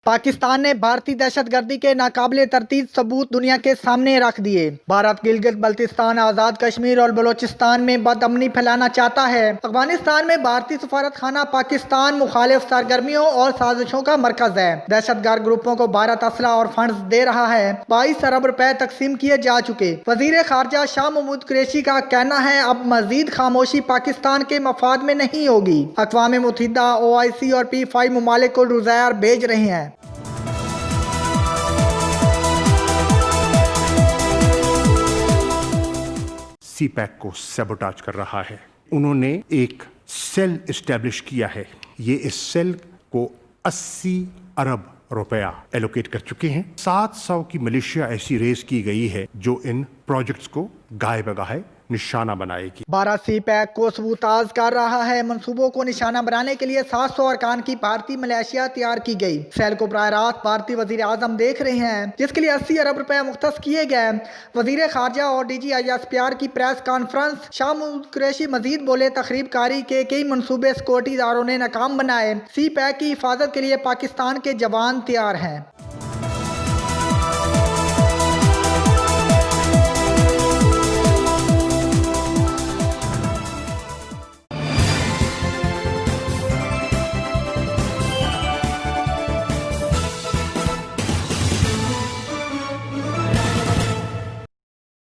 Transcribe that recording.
पाकिस्तान ने भारतीय दहशतगर्दी के नाकाबिले तरतीब सबूत दुनिया के सामने रख दिए। भारत गिलगित बल्तिस्तान, आजाद कश्मीर और बलोचिस्तान में बदअमनी फैलाना चाहता है। अफगानिस्तान में भारतीय सफारत खाना पाकिस्तान मुखालिफ सरगर्मियों और साजिशों का मरकज है। दहशतगर्द ग्रुपों को भारत असला और फंड दे रहा है। 22 अरब रुपए तकसीम किए जा चुके। वजीर खारजा शाह महमूद कुरैशी का कहना है, अब मजीद खामोशी पाकिस्तान के मफाद में नहीं होगी। अक़वाम मुत्तहिदा, OIC और P5 ममालिक को रुज़ायर भेज रहे हैं। CPEC को सैबोटाज कर रहा है। उन्होंने एक सेल इस्टेब्लिश किया है। ये इस सेल को 80 अरब रुपया एलोकेट कर चुके हैं। 700 की मिलिशिया ऐसी रेस की गई है जो इन प्रोजेक्ट्स को गाये बगाए निशाना बनाएगी। भारत CPEC को सबूताज कर रहा है। मंसूबों को निशाना बनाने के लिए 700 अरकान की भारतीय मलेशिया तैयार की गई। सेल को बराह रास्त भारतीय वजीर आजम देख रहे हैं, जिसके लिए 80 अरब रुपए मुख्तस किए गए। वजीर खारजा और DG ISPR की प्रेस कॉन्फ्रेंस। शाह महमूद कुरैशी मजीद बोले, तखरीबकारी के कई मनसूबे सिक्योरिटी इदारों ने नाकाम बनाए। CPEC की हिफाजत के लिए पाकिस्तान के जवान तैयार हैं।